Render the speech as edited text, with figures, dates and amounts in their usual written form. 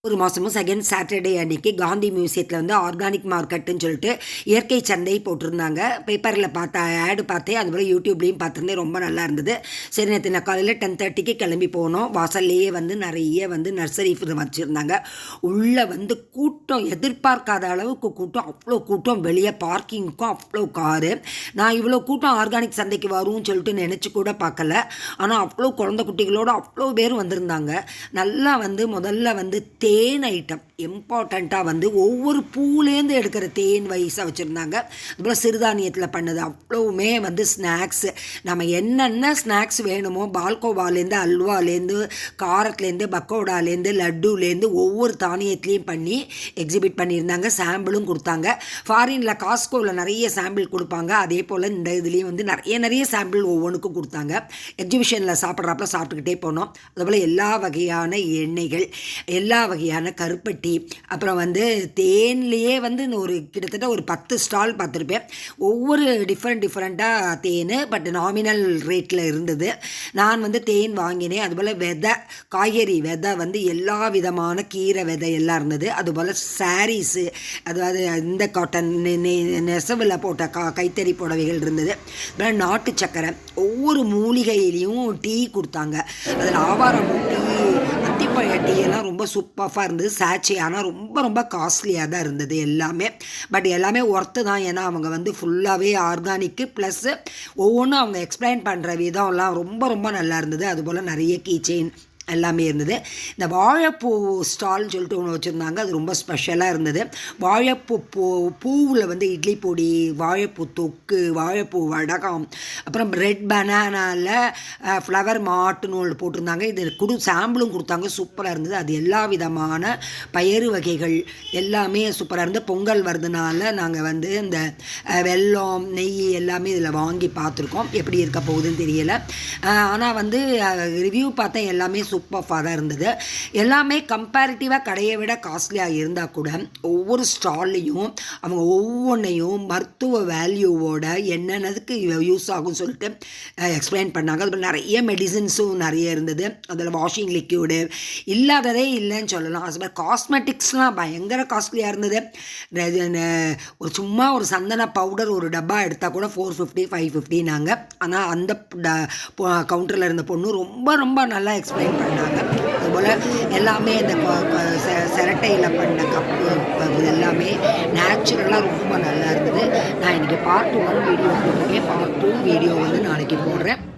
ஒரு மாதமும் second Saturday அன்றைக்கி காந்தி மியூசியத்தில் வந்து ஆர்கானிக் மார்க்கெட்டுன்னு சொல்லிட்டு இயற்கை சந்தை போட்டிருந்தாங்க. பேப்பரில் ஆடு பார்த்தேன், அதுபோல் யூடியூப்லேயும் பார்த்துருந்தேன். ரொம்ப நல்லா இருந்தது. சரி, நேற்று நான் காலையில் 10:30க்கு கிளம்பி போனோம். வாசல்லையே வந்து நிறைய வந்து நர்சரி வச்சுருந்தாங்க. உள்ளே வந்து கூட்டம், எதிர்பார்க்காத அளவுக்கு கூட்டம், அவ்வளோ கூட்டம். வெளியே பார்க்கிங்க்கும் அவ்வளோ காரு. நான் இவ்வளோ கூட்டம் ஆர்கானிக் சந்தைக்கு வரும்னு சொல்லிட்டு நினச்சி கூட பார்க்கல. ஆனால் அவ்வளோ குழந்தை குட்டிகளோடு அவ்வளோ பேர் வந்திருந்தாங்க. நல்லா வந்து முதல்ல வந்து தேன் ஐட்டம் இம்பார்ட்டண்ட்டாக வந்து ஒவ்வொரு பூலேருந்து எடுக்கிற தேன் வயசாக வச்சுருந்தாங்க. அதுபோல் சிறுதானியத்தில் பண்ணது அவ்வளோவுமே வந்து ஸ்நாக்ஸு, நம்ம என்னென்ன ஸ்நாக்ஸ் வேணுமோ பால்கோவாலேருந்து, அல்வாலேருந்து, காரத்துலேருந்து, பக்கோடாலேருந்து, லட்டுலேருந்து ஒவ்வொரு தானியத்துலேயும் பண்ணி எக்ஸிபிட் பண்ணியிருந்தாங்க. சாம்பிளும் கொடுத்தாங்க. ஃபாரினில் காஸ்கோவில் நிறைய சாம்பிள் கொடுப்பாங்க. அதே போல் இந்த இதுலேயும் வந்து நிறைய சாம்பிள் ஒவ்வொன்றுக்கும் கொடுத்தாங்க. எக்ஸிபிஷனில் சாப்பிட்றப்ப சாப்பிட்டுக்கிட்டே போனோம். அதுபோல் எல்லா வகையான எண்ணெய்கள், எல்லா வகையான கருப்பட்டி, அப்புறம் வந்து தேன்லேயே வந்து ஒரு கிட்டத்தட்ட ஒரு 10 ஸ்டால் பார்த்துருப்பேன். ஒவ்வொரு டிஃப்ரெண்ட்டாக தேன், பட் நாமினல் ரேட்டில் இருந்தது. நான் வந்து தேன் வாங்கினேன். அதுபோல் விதை, காய்கறி விதை வந்து எல்லா விதமான கீரை விதை எல்லாம் இருந்தது. அதுபோல் சாரீஸு, அதாவது இந்த காட்டன் நெசவில் போட்ட கைத்தறி புடவைகள் இருந்தது. அப்புறம் நாட்டு சக்கரை, ஒவ்வொரு மூலிகையிலையும் டீ கொடுத்தாங்க. அதில் ஆவாரம் டீ, அத்திப்பழ டீ எல்லாம் ரொம்ப சூப்பராக இருந்தது. சாச்சி, ஆனால் ரொம்ப காஸ்ட்லியாக தான் இருந்தது எல்லாமே. பட் எல்லாமே ஒர்த்து தான். ஏன்னா அவங்க வந்து ஃபுல்லாகவே ஆர்கானிக்கு ப்ளஸ்ஸு ஒவ்வொன்றும் அவங்க எக்ஸ்பிளைன் பண்ணுற விதம்லாம் ரொம்ப நல்லா இருந்தது. அதுபோல் நிறைய கீ செயின் எல்லாமே இருந்தது. இந்த வாழைப்பூ ஸ்டால்னு சொல்லிட்டு ஒன்று வச்சுருந்தாங்க. அது ரொம்ப ஸ்பெஷலாக இருந்தது. வாழைப்பூ பூவில் வந்து இட்லி பொடி, வாழைப்பூ தொக்கு, வாழைப்பூ வடகம், அப்புறம் ரெட் பனானாவில் ஃப்ளவர் மாட்டுன்னு ஒன்று போட்டிருந்தாங்க. இது சாம்பிளும் கொடுத்தாங்க. சூப்பராக இருந்தது. அது எல்லா விதமான பயறு வகைகள் எல்லாமே சூப்பராக இருந்தது. பொங்கல் வருதுனால நாங்கள் வந்து இந்த வெல்லம், நெய் எல்லாமே இதில் வாங்கி பார்த்துருக்கோம். எப்படி இருக்க போகுதுன்னு தெரியலை. ஆனால் வந்து ரிவ்யூ பார்த்தேன், எல்லாமே சூப்பராக தான் இருந்தது. எல்லாமே கம்பேரிட்டிவாக கடையை விட காஸ்ட்லியாக இருந்தால் கூட ஒவ்வொரு ஸ்டால்லையும் அவங்க ஒவ்வொன்றையும் மருத்துவ வேல்யூவோட என்னென்னதுக்கு யூஸ் ஆகும்னு சொல்லிட்டு எக்ஸ்பிளைன் பண்ணாங்க. அதுபோல் நிறைய மெடிசின்ஸும் நிறைய இருந்தது. அதில் வாஷிங் லிக்யூடு இல்லாததே இல்லைன்னு சொல்லலாம். அதுபோல் காஸ்மெட்டிக்ஸ்லாம் பயங்கர காஸ்ட்லியாக இருந்தது. ஒரு சும்மா ஒரு சந்தன பவுடர் ஒரு டப்பா எடுத்தால் கூட 450 550 ஆனால் அந்த கவுண்டரில் இருந்த பொண்ணு ரொம்ப நல்லா எக்ஸ்பிளைன் பண்ணாங்க. அதுபோல் எல்லாமே இந்த சிரட்டையில் பண்ண கப்பு எல்லாமே நேச்சுரலாக ரொம்ப நல்லா இருந்தது. நான் இன்றைக்கி பார்ட் 1 வீடியோ போட்டிருக்கேன். பார்ட் 2 வீடியோ வந்து நாளைக்கு போடுறேன்.